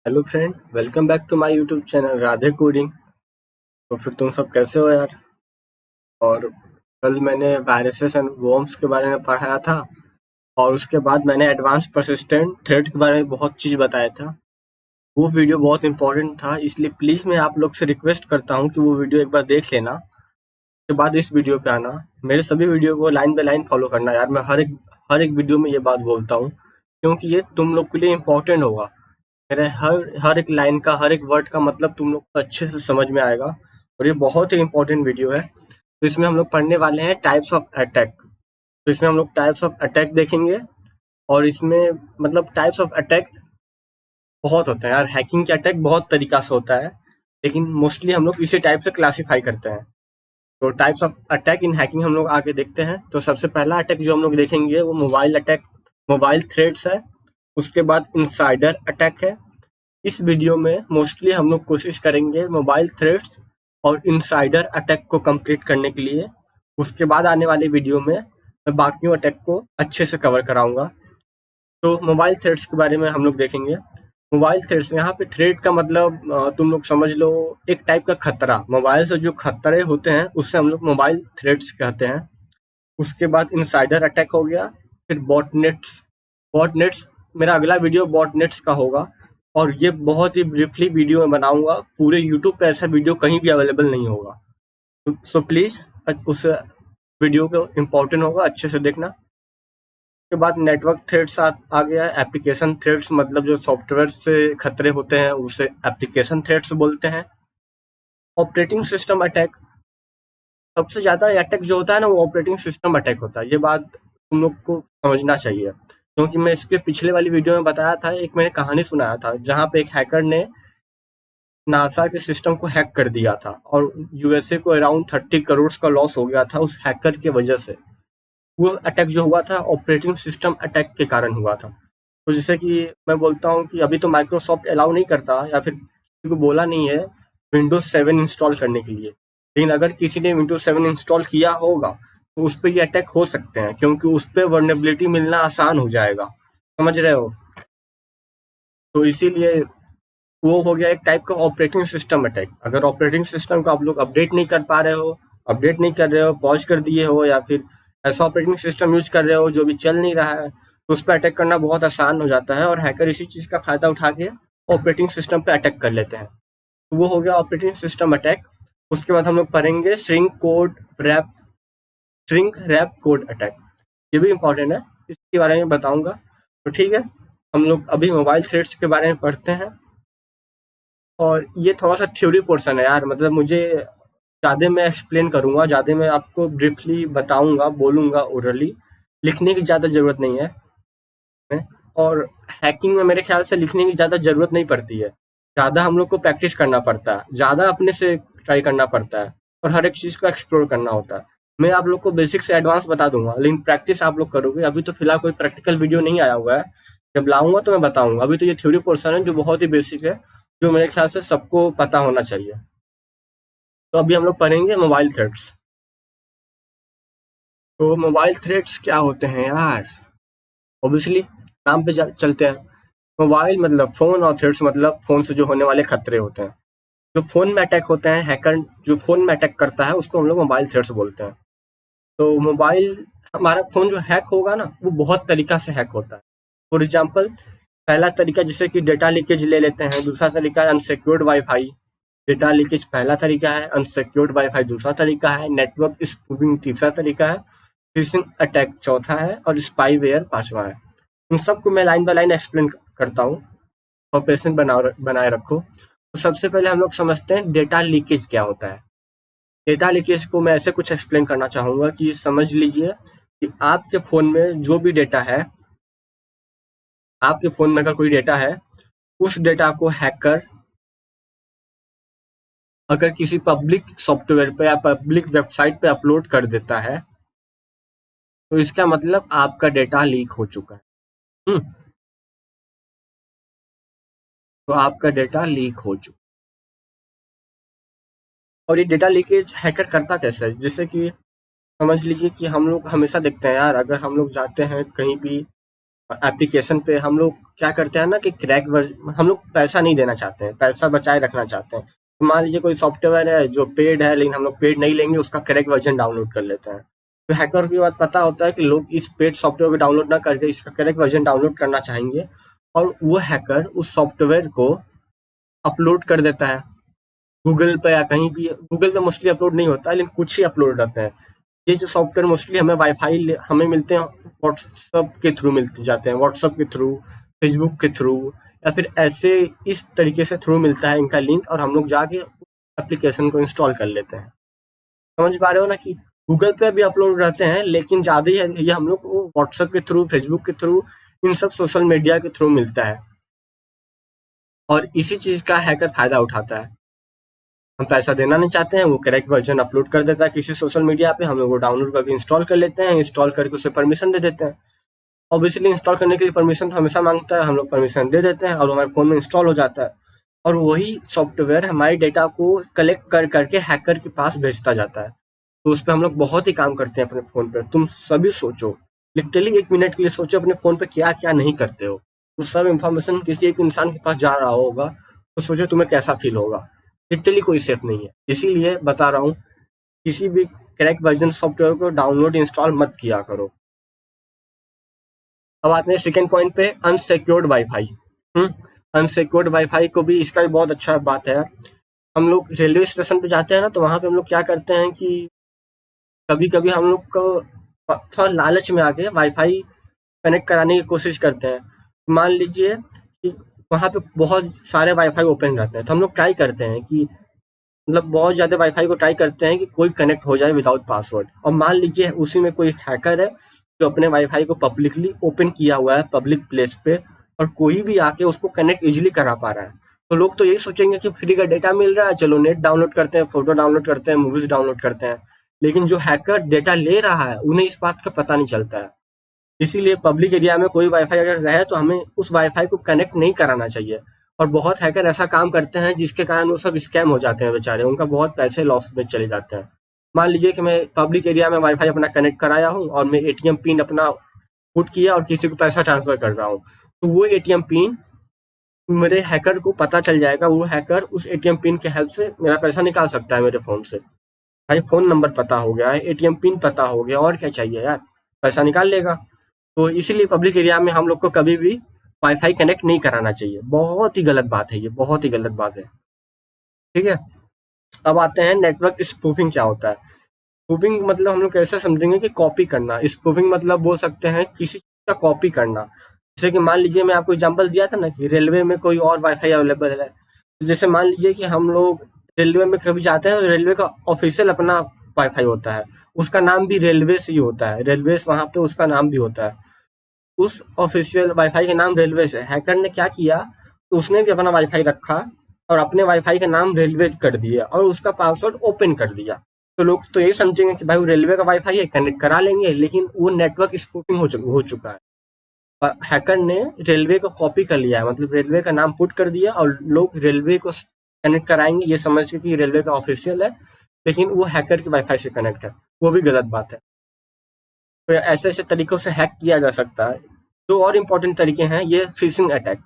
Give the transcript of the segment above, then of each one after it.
Hello friend, welcome back to my YouTube channel Radhe coding. तो फिर तुम सब कैसे हो यार? और कल मैंने वायरसेस एंड वर्म्स के बारे में पढ़ाया था, और उसके बाद मैंने एडवांस परसिस्टेंट थ्रेड के बारे में बहुत चीज़ बताया था। वो वीडियो बहुत इंपॉर्टेंट था, इसलिए प्लीज़ मैं आप लोग से रिक्वेस्ट करता हूँ कि वो वीडियो एक बार देख लेना। उसके बाद इस वीडियो पे आना, मेरे सभी वीडियो को लाइन बाय लाइन फॉलो करना यार। मैं हर एक वीडियो में ये बात बोलता हूँ, क्योंकि ये तुम लोग के लिए इम्पोर्टेंट होगा। मेरे हर हर एक लाइन का, हर एक वर्ड का मतलब तुम लोग को अच्छे से समझ में आएगा, और ये बहुत ही इम्पोर्टेंट वीडियो है। तो इसमें हम लोग पढ़ने वाले हैं टाइप्स ऑफ अटैक। तो इसमें हम लोग टाइप्स ऑफ अटैक देखेंगे, और इसमें मतलब टाइप्स ऑफ अटैक बहुत होते हैं यार। हैकिंग के अटैक बहुत तरीका से होता है, लेकिन मोस्टली हम लोग इसी टाइप से क्लासीफाई करते हैं। तो types of attack in hacking हम लोग आगे देखते हैं। तो सबसे पहला अटैक जो हम लोग देखेंगे वो मोबाइल अटैक, मोबाइल थ्रेड्स है। उसके बाद इनसाइडर अटैक है। इस वीडियो में मोस्टली हम लोग कोशिश करेंगे मोबाइल थ्रेड्स और इनसाइडर अटैक को कंप्लीट करने के लिए। उसके बाद आने वाले वीडियो में मैं बाकियों अटैक को अच्छे से कवर कराऊंगा। तो मोबाइल थ्रेड्स के बारे में हम लोग देखेंगे। मोबाइल थ्रेड्स, यहाँ पे थ्रेड का मतलब तुम लोग समझ लो एक टाइप का खतरा। मोबाइल से जो खतरे होते हैं उससे हम लोग मोबाइल थ्रेड्स कहते हैं। उसके बाद इनसाइडर अटैक हो गया। फिर बॉटनेट्स। बॉटनेट्स, मेरा अगला वीडियो बॉटनेट्स का होगा, और ये बहुत ही ब्रीफली वीडियो में बनाऊंगा। पूरे यूट्यूब पे ऐसा वीडियो कहीं भी अवेलेबल नहीं होगा। सो प्लीज उस वीडियो को इम्पोर्टेंट होगा, अच्छे से देखना। उसके बाद नेटवर्क थ्रेड्स आ गया है। एप्लीकेशन थ्रेड्स मतलब जो सॉफ्टवेयर से खतरे होते हैं उसे एप्लीकेशन थ्रेड्स बोलते हैं। ऑपरेटिंग सिस्टम अटैक, सबसे ज़्यादा अटैक जो होता है ना वो ऑपरेटिंग सिस्टम अटैक होता है। ये बात तुम लोग को समझना चाहिए, क्योंकि मैं इसके पिछले वाली वीडियो में बताया था, एक मैंने कहानी सुनाया था जहाँ पे एक हैकर ने नासा के सिस्टम को हैक कर दिया था, और यूएसए को अराउंड 30 करोड़ का लॉस हो गया था उस हैकर की वजह से। वो अटैक जो हुआ था ऑपरेटिंग सिस्टम अटैक के कारण हुआ था। तो जैसे कि मैं बोलता हूँ कि अभी तो माइक्रोसॉफ्ट अलाउ नहीं करता, या फिर किसी को बोला नहीं है विंडोज 7 इंस्टॉल करने के लिए, लेकिन अगर किसी ने विंडोज 7 इंस्टॉल किया होगा तो उस पर ये अटैक हो सकते हैं, क्योंकि उस पर वर्नेबिलिटी मिलना आसान हो जाएगा। समझ रहे हो? तो इसीलिए वो हो गया एक टाइप का ऑपरेटिंग सिस्टम अटैक। अगर ऑपरेटिंग सिस्टम को आप लोग अपडेट नहीं कर पा रहे हो, अपडेट नहीं कर रहे हो, पॉज कर दिए हो, या फिर ऐसा ऑपरेटिंग सिस्टम यूज कर रहे हो जो भी चल नहीं रहा है, तो उस पर अटैक करना बहुत आसान हो जाता है, और हैकर इसी चीज़ का फायदा उठा के ऑपरेटिंग सिस्टम पे अटैक कर लेते हैं। तो वो हो गया ऑपरेटिंग सिस्टम अटैक। उसके बाद हम लोग पढ़ेंगे श्रिंक रैप कोड अटैक। ये भी इंपॉर्टेंट है, इसके बारे में बताऊंगा। तो ठीक है, हम लोग अभी मोबाइल थ्रेड्स के बारे में पढ़ते हैं। और ये थोड़ा-सा थ्योरी पोर्शन है यार, मतलब मुझे ज़्यादा मैं एक्सप्लेन करूँगा, ज़्यादा मैं आपको ब्रीफली बताऊँगा, बोलूँगा ओरली, लिखने की ज़्यादा ज़रूरत नहीं है। हैं? और हैकिंग में मेरे ख्याल से लिखने की ज़्यादा ज़रूरत नहीं पड़ती है। ज़्यादा हम लोग को प्रैक्टिस करना पड़ता है, ज़्यादा अपने से ट्राई करना पड़ता है, और हर एक चीज़ को एक्सप्लोर करना होता है। मैं आप लोग को बेसिक से एडवांस बता दूँगा, लेकिन प्रैक्टिस आप लोग करोगे। अभी तो फिलहाल कोई प्रैक्टिकल वीडियो नहीं आया हुआ है, जब लाऊँगा तो मैं बताऊँगा। अभी तो ये थ्योरी पोर्शन है जो बहुत ही बेसिक है, जो मेरे ख्याल से सबको पता होना चाहिए। तो अभी हम लोग पढ़ेंगे मोबाइल थ्रेड्स। तो मोबाइल थ्रेड्स क्या होते हैं यार? ऑब्वियसली नाम पे चलते हैं। मोबाइल मतलब फ़ोन, और थ्रेड्स मतलब फ़ोन से जो होने वाले खतरे होते हैं। जो फ़ोन में अटैक होते हैं, हैकर जो फ़ोन में अटैक करता है उसको हम लोग मोबाइल थ्रेड्स बोलते हैं। तो मोबाइल, हमारा फ़ोन जो हैक होगा ना वो बहुत तरीका से हैक होता है। फॉर एग्ज़ाम्पल, पहला तरीका जैसे कि डेटा लीकेज ले लेते हैं, दूसरा तरीका है अनसिक्योर्ड वाईफ़ाई। डेटा लीकेज पहला तरीका है, अनसिक्योर्ड वाईफ़ाई दूसरा तरीका है, नेटवर्क स्पूफिंग तीसरा तरीका है, फिशिंग अटैक चौथा है, और स्पाईवेयर पाँचवां है। इन सबको मैं लाइन बाय लाइन एक्सप्लेन करता हूँ, और पेशेंस बनाए रखो। तो सबसे पहले हम लोग समझते हैं डेटा लीकेज क्या होता है। डेटा लीकेज को मैं ऐसे कुछ एक्सप्लेन करना चाहूँगा कि समझ लीजिए कि आपके फ़ोन में जो भी डेटा है, आपके फ़ोन में अगर कोई डेटा है, उस डेटा को हैकर अगर किसी पब्लिक सॉफ्टवेयर पे या पब्लिक वेबसाइट पे अपलोड कर देता है, तो इसका मतलब आपका डेटा लीक हो चुका है। तो आपका डेटा लीक हो चुका है। और ये डेटा लीकेज हैकर करता कैसे है? जैसे कि समझ लीजिए कि हम लोग हमेशा देखते हैं यार, अगर हम लोग जाते हैं कहीं भी एप्लीकेशन पे हम लोग क्या करते हैं ना कि हम लोग पैसा नहीं देना चाहते हैं, पैसा बचाए रखना चाहते हैं। तो मान लीजिए कोई सॉफ्टवेयर है जो पेड है, लेकिन हम लोग पेड नहीं लेंगे, उसका क्रैक वर्जन डाउनलोड कर लेते हैं। तो हैकर की बात पता होता है कि लोग इस पेड सॉफ्टवेयर को डाउनलोड ना करके इसका क्रैक वर्जन डाउनलोड करना चाहेंगे, और वो हैकर उस सॉफ्टवेयर को अपलोड कर देता है गूगल पे या कहीं भी। गूगल पे मोस्टली अपलोड नहीं होता है, लेकिन कुछ ही अपलोड रहते हैं। ये जो सॉफ्टवेयर मोस्टली हमें मिलते हैं व्हाट्सएप के थ्रू, मिलते जाते हैं व्हाट्सएप के थ्रू, फेसबुक के थ्रू, या फिर ऐसे इस तरीके से थ्रू मिलता है इनका लिंक, और हम लोग जाके एप्लीकेशन को इंस्टॉल कर लेते हैं। समझ पा रहे हो ना कि गूगल पे भी अपलोड रहते हैं, लेकिन ज़्यादा ये हम लोग को व्हाट्सएप के थ्रू, फेसबुक के थ्रू, इन सब सोशल मीडिया के थ्रू मिलता है, और इसी चीज़ का हैकर फायदा उठाता है। हम पैसा देना नहीं चाहते हैं, वो करेक्ट वर्जन अपलोड कर देता है किसी सोशल मीडिया पे, हम लोग वो डाउनलोड करके इंस्टॉल कर लेते हैं, इंस्टॉल करके उसे परमिशन दे देते हैं। ऑब्वियसली इंस्टॉल करने के लिए परमिशन तो हमेशा मांगता है, हम लोग परमिशन दे देते हैं और हमारे फ़ोन में इंस्टॉल हो जाता है, और वही सॉफ्टवेयर हमारे डेटा को कलेक्ट कर करके हैकर के पास भेजता जाता है। तो उस पे हम लोग बहुत ही काम करते हैं अपने फ़ोन पे। तुम सभी सोचो, लिटरली 1 मिनट के लिए सोचो अपने फ़ोन पे क्या-क्या नहीं करते हो। तो सब इन्फॉर्मेशन किसी एक इंसान के पास जा रहा होगा, तो सोचो तुम्हें कैसा फ़ील होगा। लिटरली कोई सेफ नहीं है। इसीलिए बता रहा हूँ, किसी भी क्रैक वर्जन सॉफ्टवेयर को डाउनलोड इंस्टॉल मत किया करो। अब आते हैं सेकंड पॉइंट पे, अनसिक्योर्ड वाईफाई। अनसिक्योर्ड वाईफाई को भी, इसका भी बहुत अच्छा बात है। हम लोग रेलवे स्टेशन पे जाते हैं ना, तो वहाँ पे हम लोग क्या करते हैं कि कभी-कभी हम लोग को थोड़ा लालच में आके वाईफाई कनेक्ट कराने की कोशिश करते हैं। मान लीजिए कि वहाँ पे बहुत सारे वाईफाई ओपन रहते हैं, तो हम लोग ट्राई करते हैं कि मतलब बहुत ज़्यादा वाईफाई को ट्राई करते हैं कि कोई कनेक्ट हो जाए विदाउट पासवर्ड। और मान लीजिए उसी में कोई हैकर है जो अपने वाईफाई को पब्लिकली ओपन किया हुआ है पब्लिक प्लेस पे, और कोई भी आके उसको कनेक्ट इजीली करा पा रहा है, तो लोग तो यही सोचेंगे कि फ्री का डेटा मिल रहा है, चलो नेट डाउनलोड करते हैं, फोटो डाउनलोड करते हैं, मूवीज डाउनलोड करते हैं। लेकिन जो हैकर डेटा ले रहा है उन्हें इस बात का पता नहीं चलता है। इसीलिए पब्लिक एरिया में कोई वाईफाई अगर रहे तो हमें उस वाईफाई को कनेक्ट नहीं कराना चाहिए। और बहुत हैकर ऐसा काम करते हैं जिसके कारण वो सब स्कैम हो जाते हैं बेचारे, उनका बहुत पैसे लॉस में चले जाते हैं। मान लीजिए कि मैं पब्लिक एरिया में वाईफाई अपना कनेक्ट कराया हूँ और मैं एटीएम पिन अपना पुट किया और किसी को पैसा ट्रांसफर कर रहा हूँ, तो वो एटीएम पिन मेरे हैकर को पता चल जाएगा। वो हैकर उस एटीएम पिन के हेल्प से मेरा पैसा निकाल सकता है मेरे फ़ोन से। भाई फ़ोन नंबर पता हो गया है, एटीएम पिन पता हो गया, और क्या चाहिए यार, पैसा निकाल लेगा। तो इसीलिए पब्लिक एरिया में हम लोग को कभी भी वाईफाई कनेक्ट नहीं कराना चाहिए। बहुत ही गलत बात है ये, बहुत ही गलत बात है। ठीक है, अब आते हैं नेटवर्क स्पूफिंग क्या होता है। स्पूफिंग मतलब हम लोग कैसे समझेंगे कि कॉपी करना। स्पूफिंग मतलब बोल सकते हैं किसी का कॉपी करना। जैसे कि मान लीजिए मैं आपको एग्जांपल दिया था ना कि रेलवे में कोई और वाईफाई अवेलेबल है। जैसे मान लीजिए कि हम लोग रेलवे में कभी जाते हैं तो रेलवे का ऑफिशियल अपना वाईफाई होता है, उसका नाम भी रेलवे से ही होता है, रेलवेज वहाँ पे उसका नाम भी होता है। उस ऑफिशियल वाईफाई का नाम रेलवे है। हैकर ने क्या किया, तो उसने भी अपना वाईफाई रखा और अपने वाईफाई का नाम रेलवे कर दिया और उसका पासवर्ड ओपन कर दिया। तो लोग तो यही समझेंगे कि भाई वो रेलवे का वाईफाई है, कनेक्ट करा लेंगे, लेकिन वो नेटवर्क स्पूफिंग हो चुका है। हैकर ने रेलवे को कॉपी कर लिया है, मतलब रेलवे का नाम पुट कर दिया और लोग रेलवे को कनेक्ट कराएंगे ये समझ के कि रेलवे का ऑफिशियल है, लेकिन वो हैकर के वाईफाई से कनेक्ट है। वो भी गलत बात है। तो ऐसे ऐसे तरीकों से हैक किया जा सकता है। दो और इम्पोर्टेंट तरीके हैं, ये phishing attack.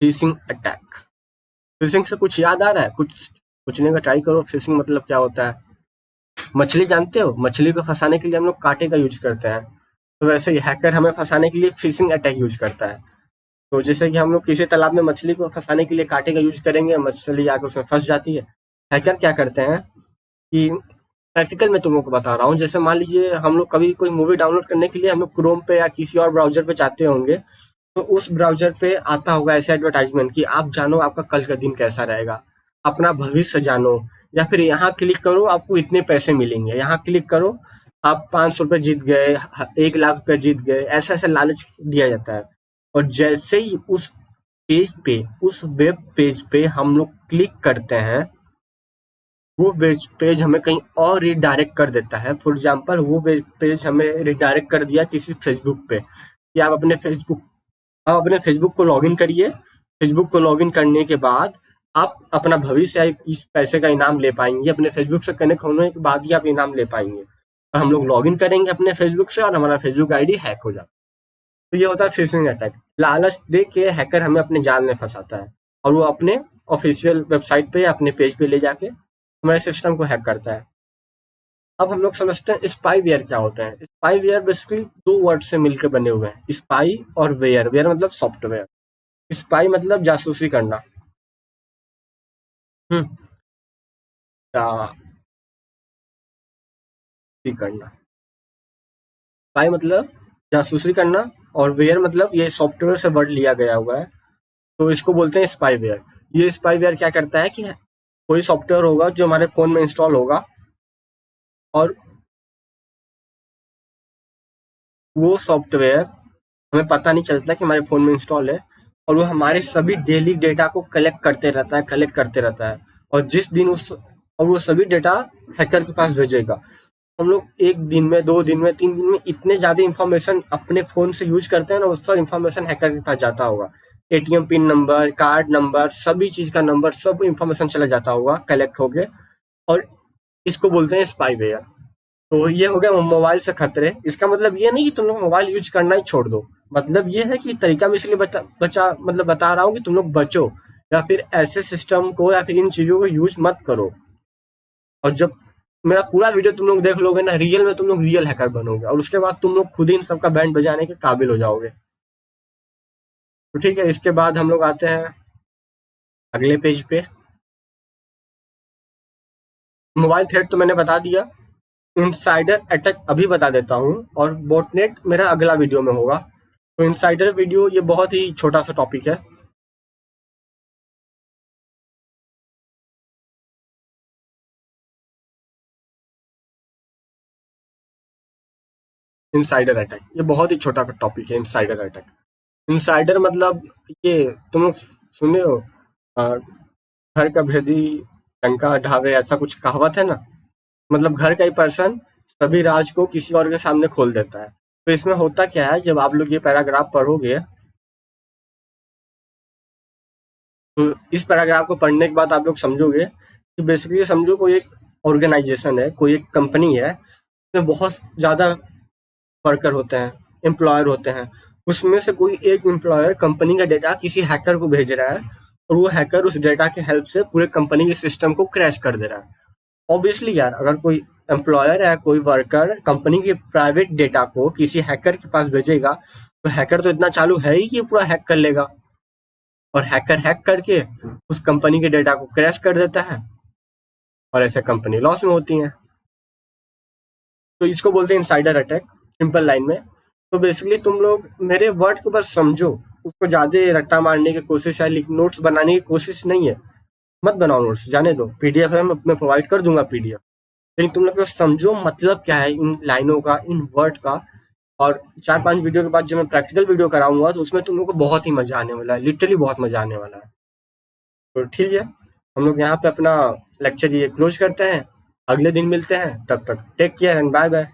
Phishing attack, fishing से कुछ याद आ रहा है? कुछ पूछने का ट्राई करो। फिशिंग मतलब क्या होता है? मछली जानते हो, मछली को फंसाने के लिए हम लोग कांटे का यूज करते हैं, तो वैसे ही हैकर हमें फंसाने के लिए फिशिंग अटैक यूज करता है। तो जैसे कि हम लोग किसी तालाब में मछली को फंसाने के लिए कांटे का यूज करेंगे, मछली आकर उसमें फंस जाती है। हैकर क्या करते हैं कि प्रैक्टिकल में तुम लोग को बता रहा हूँ, जैसे मान लीजिए हम लोग कभी कोई मूवी डाउनलोड करने के लिए हम लोग क्रोम पे या किसी और ब्राउजर पे जाते होंगे, तो उस ब्राउजर पे आता होगा ऐसे एडवर्टाइजमेंट कि आप जानो आपका कल का दिन कैसा रहेगा, अपना भविष्य जानो, या फिर यहाँ क्लिक करो आपको इतने पैसे मिलेंगे, यहाँ क्लिक करो आप 500 रुपये जीत गए, 1 लाख रुपये जीत गए, ऐसा ऐसा लालच दिया जाता है। और जैसे ही उस पेज पे, उस वेब पेज पे हम लोग क्लिक करते हैं, वो वेज पेज हमें कहीं और रिडायरेक्ट कर देता है। फॉर एग्जांपल वो वेब पेज हमें रिडायरेक्ट कर दिया किसी फेसबुक पे, कि आप अपने फेसबुक को लॉगिन करिए। फेसबुक को लॉगिन करने के बाद आप अपना भविष्य या इस पैसे का इनाम ले पाएंगे। अपने फेसबुक से कनेक्ट होने के बाद ही आप इनाम ले पाएंगे। और हम लोग लॉगिन करेंगे अपने फेसबुक से और हमारा फेसबुक आईडी हैक हो जाता है। तो ये होता है फिशिंग अटैक। लालच दे के हैकर हमें अपने जाल में फंसाता है और वो अपने ऑफिशियल वेबसाइट पे या अपने पेज पे ले जाके हमारे सिस्टम को हैक करता है। अब हम लोग समझते हैं स्पाईवेयर क्या होता है। स्पाईवेयर बेसिकली दो वर्ड से मिलकर बने हुए हैं, स्पाई और वेयर। वेयर मतलब सॉफ्टवेयर, स्पाई मतलब जासूसी करना। जासूसी करना। स्पाई मतलब जासूसी करना और वेयर मतलब ये सॉफ्टवेयर से वर्ड लिया गया हुआ है, तो इसको बोलते हैं स्पाईवेयर। ये स्पाईवेयर क्या करता है कि कोई सॉफ्टवेयर होगा जो हमारे फोन में इंस्टॉल होगा और वो सॉफ्टवेयर हमें पता नहीं चलता कि हमारे फ़ोन में इंस्टॉल है और वो हमारे सभी डेली डेटा को कलेक्ट करते रहता है और जिस दिन उस और वो सभी डेटा हैकर के पास भेजेगा। हम लोग 1 दिन में, 2 दिन में, 3 दिन में इतने ज़्यादा इन्फॉर्मेशन अपने फ़ोन से यूज़ करते हैं ना, वो सब इन्फॉर्मेशन हैकर के पास जाता होगा। ATM pin number, card number, सभी चीज़ का नंबर, सब इन्फॉर्मेशन चला जाता होगा कलेक्ट होके, और इसको बोलते हैं स्पाईवेयर। तो ये हो गया मोबाइल से खतरे। इसका मतलब ये नहीं कि तुम लोग मोबाइल यूज करना ही छोड़ दो, मतलब ये है कि तरीका मैं इसलिए बता रहा हूँ कि तुम लोग बचो या फिर ऐसे सिस्टम को या फिर इन चीजों को यूज मत करो। और जब मेरा पूरा वीडियो तुम लोग देख लोगे ना, रियल में तुम लोग रियल हैकर बनोगे और उसके बाद तुम लोग खुद ही इन सबका बैंड बजाने के काबिल हो जाओगे। तो ठीक है, इसके बाद हम लोग आते हैं अगले पेज पे। मोबाइल थ्रेट तो मैंने बता दिया, इनसाइडर अटैक अभी बता देता हूँ, और बॉटनेट मेरा अगला वीडियो में होगा। तो इनसाइडर वीडियो ये बहुत ही छोटा सा टॉपिक है। इनसाइडर अटैक ये बहुत ही छोटा टॉपिक है। इनसाइडर अटैक, इनसाइडर मतलब ये तुम लोग सुने हो, अ, घर का भेदी डंका ढावे, ऐसा कुछ कहावत है ना। मतलब घर का ही पर्सन सभी राज को किसी और के सामने खोल देता है। तो इसमें होता क्या है, जब आप लोग ये पैराग्राफ पढ़ोगे तो इस पैराग्राफ को पढ़ने के बाद आप लोग समझोगे कि बेसिकली समझो कोई एक ऑर्गेनाइजेशन है, कोई एक कंपनी है, उसमें बहुत ज़्यादा वर्कर होते हैं, एम्प्लॉयर होते हैं। उसमें से कोई एक एम्प्लॉयर कंपनी का डेटा किसी हैकर को भेज रहा है और वो हैकर उस डेटा के हेल्प से पूरे कंपनी के सिस्टम को क्रैश कर दे रहा है। ऑब्वियसली यार, अगर कोई एम्प्लॉयर है, कोई वर्कर कंपनी के प्राइवेट डेटा को किसी हैकर के पास भेजेगा, तो हैकर तो इतना चालू है ही कि पूरा हैक कर लेगा, और हैकर हैक करके उस कंपनी के डेटा को क्रैश कर देता है और ऐसे कंपनी लॉस में होती है। तो इसको बोलते हैं इनसाइडर अटैक, सिंपल लाइन में। तो बेसिकली तुम लोग मेरे वर्ड को बस समझो, उसको ज्यादा रट्टा मारने की कोशिश है, नोट्स बनाने की कोशिश नहीं है। मत बनाओ नोट्स, जाने दो। पीडीएफ है, मैं प्रोवाइड कर दूंगा पीडीएफ। लेकिन तुम लोग बस समझो मतलब क्या है इन लाइनों का, इन वर्ड का। और 4-5 वीडियो के बाद जब मैं प्रैक्टिकल वीडियो कराऊंगा तो उसमें तुम लोग को बहुत ही मजा आने वाला है, लिटरली बहुत मजा आने वाला है। तो ठीक है, हम लोग यहाँ पे अपना लेक्चर ये क्लोज करते हैं। अगले दिन मिलते हैं, तब तक take care and bye bye.